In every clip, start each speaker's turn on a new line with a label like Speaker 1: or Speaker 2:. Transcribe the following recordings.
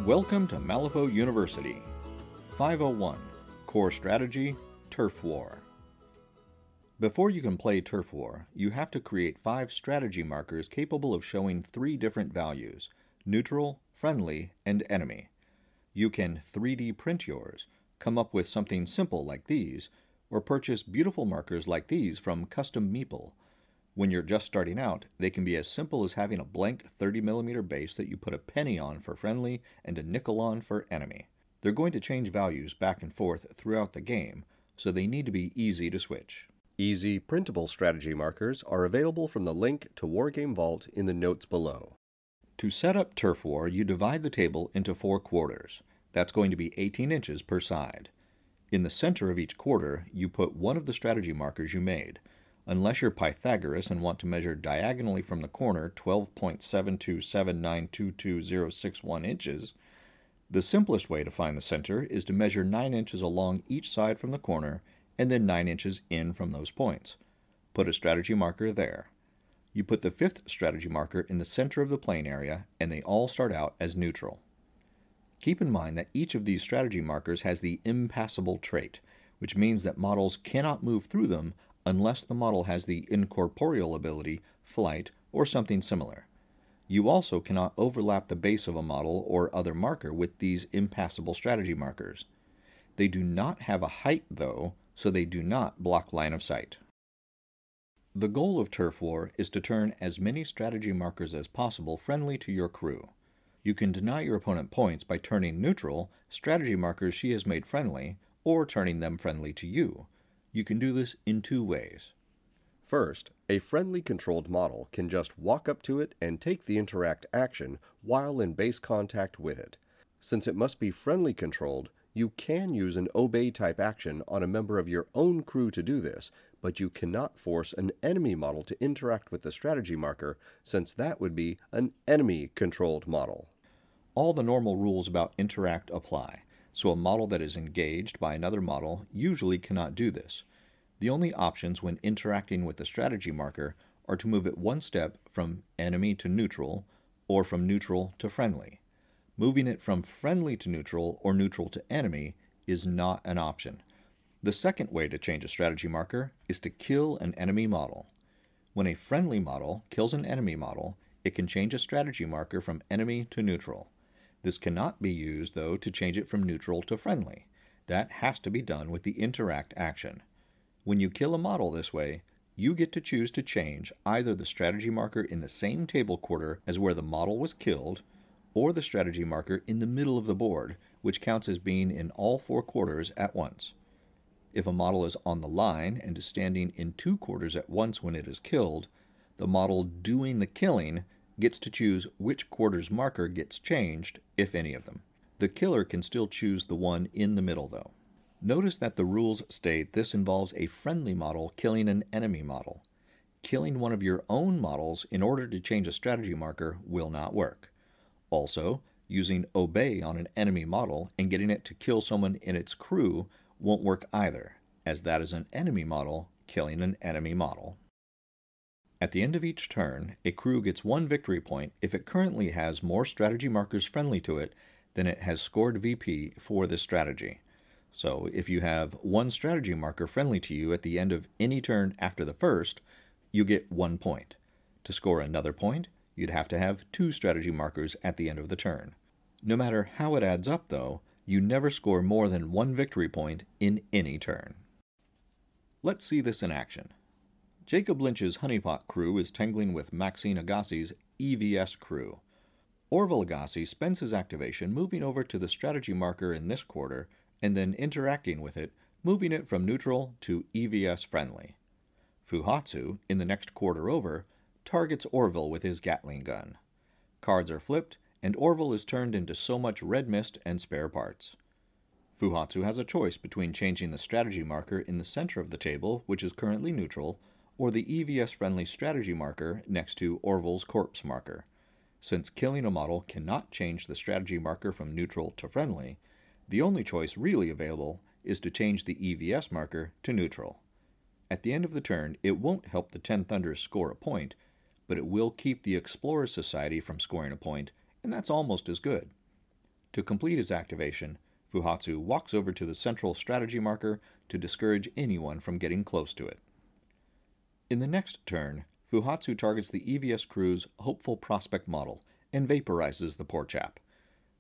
Speaker 1: Welcome to Malifaux University. 501, Core Strategy, Turf War. Before you can play Turf War, you have to create 5 strategy markers capable of showing 3 different values: neutral, friendly, and enemy. You can 3D print yours, come up with something simple like these, or purchase beautiful markers like these from Custom Meeple. When you're just starting out, they can be as simple as having a blank 30mm base that you put a penny on for friendly and a nickel on for enemy. They're going to change values back and forth throughout the game, so they need to be easy to switch.
Speaker 2: Easy printable strategy markers are available from the link to Wargames Vault in the notes below.
Speaker 1: To set up Turf War, you divide the table into 4 quarters. That's going to be 18 inches per side. In the center of each quarter, you put one of the strategy markers you made. Unless you're Pythagoras and want to measure diagonally from the corner 12.727922061 inches, the simplest way to find the center is to measure 9 inches along each side from the corner and then 9 inches in from those points. Put a strategy marker there. You put the 5th strategy marker in the center of the playing area, and they all start out as neutral. Keep in mind that each of these strategy markers has the impassable trait, which means that models cannot move through them unless the model has the incorporeal ability, flight, or something similar. You also cannot overlap the base of a model or other marker with these impassable strategy markers. They do not have a height, though, so they do not block line of sight. The goal of Turf War is to turn as many strategy markers as possible friendly to your crew. You can deny your opponent points by turning neutral strategy markers she has made friendly, or turning them friendly to you. You can do this in 2 ways.
Speaker 2: First, a friendly controlled model can just walk up to it and take the interact action while in base contact with it. Since it must be friendly controlled, you can use an obey type action on a member of your own crew to do this, but you cannot force an enemy model to interact with the strategy marker, since that would be an enemy controlled model.
Speaker 1: All the normal rules about interact apply, so a model that is engaged by another model usually cannot do this. The only options when interacting with the strategy marker are to move it one step from enemy to neutral, or from neutral to friendly. Moving it from friendly to neutral or neutral to enemy is not an option. The second way to change a strategy marker is to kill an enemy model. When a friendly model kills an enemy model, it can change a strategy marker from enemy to neutral. This cannot be used, though, to change it from neutral to friendly. That has to be done with the interact action. When you kill a model this way, you get to choose to change either the strategy marker in the same table quarter as where the model was killed, or the strategy marker in the middle of the board, which counts as being in all 4 quarters at once. If a model is on the line and is standing in 2 quarters at once when it is killed, the model doing the killing gets to choose which quarter's marker gets changed, if any of them. The killer can still choose the one in the middle, though. Notice that the rules state this involves a friendly model killing an enemy model. Killing one of your own models in order to change a strategy marker will not work. Also, using obey on an enemy model and getting it to kill someone in its crew won't work either, as that is an enemy model killing an enemy model. At the end of each turn, a crew gets 1 victory point if it currently has more strategy markers friendly to it than it has scored VP for this strategy. So if you have 1 strategy marker friendly to you at the end of any turn after the first, you get 1 point. To score another point, you'd have to have 2 strategy markers at the end of the turn. No matter how it adds up, though, you never score more than 1 victory point in any turn. Let's see this in action. Jacob Lynch's Honeypot crew is tangling with Maxine Agassi's EVS crew. Orville Agassi spends his activation moving over to the strategy marker in this quarter and then interacting with it, moving it from neutral to EVS friendly. Fuhatsu, in the next quarter over, targets Orville with his Gatling gun. Cards are flipped, and Orville is turned into so much red mist and spare parts. Fuhatsu has a choice between changing the strategy marker in the center of the table, which is currently neutral, or the EVS-friendly strategy marker next to Orville's corpse marker. Since killing a model cannot change the strategy marker from neutral to friendly, the only choice really available is to change the EVS marker to neutral. At the end of the turn, it won't help the 10 Thunders score a point, but it will keep the Explorer Society from scoring a point, and that's almost as good. To complete his activation, Fuhatsu walks over to the central strategy marker to discourage anyone from getting close to it. In the next turn, Fuhatsu targets the EVS crew's hopeful prospect model and vaporizes the poor chap.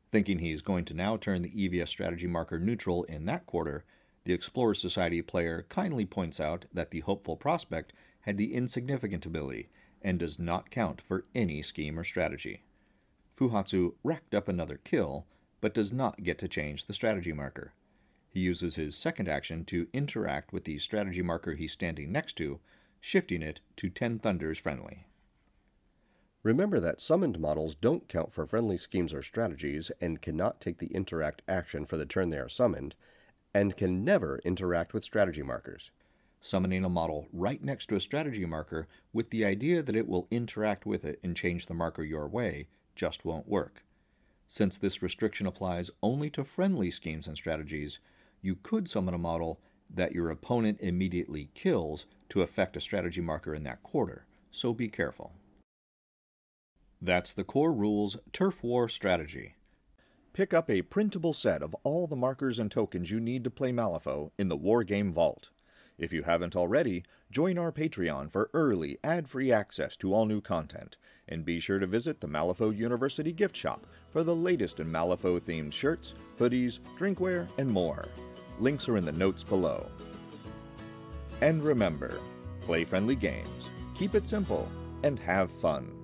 Speaker 1: Thinking he's going to now turn the EVS strategy marker neutral in that quarter, the Explorer Society player kindly points out that the hopeful prospect had the insignificant ability and does not count for any scheme or strategy. Fuhatsu racked up another kill, but does not get to change the strategy marker. He uses his second action to interact with the strategy marker he's standing next to, shifting it to 10 Thunders friendly.
Speaker 2: Remember that summoned models don't count for friendly schemes or strategies and cannot take the interact action for the turn they are summoned, and can never interact with strategy markers.
Speaker 1: Summoning a model right next to a strategy marker with the idea that it will interact with it and change the marker your way just won't work. Since this restriction applies only to friendly schemes and strategies, you could summon a model that your opponent immediately kills to affect a strategy marker in that quarter, so be careful. That's the core rules Turf War strategy. Pick up a printable set of all the markers and tokens you need to play Malifaux in the Wargame Vault. If you haven't already, join our Patreon for early, ad-free access to all new content, and be sure to visit the Malifaux University gift shop for the latest in Malifaux-themed shirts, hoodies, drinkware, and more. Links are in the notes below. And remember, play friendly games, keep it simple, and have fun.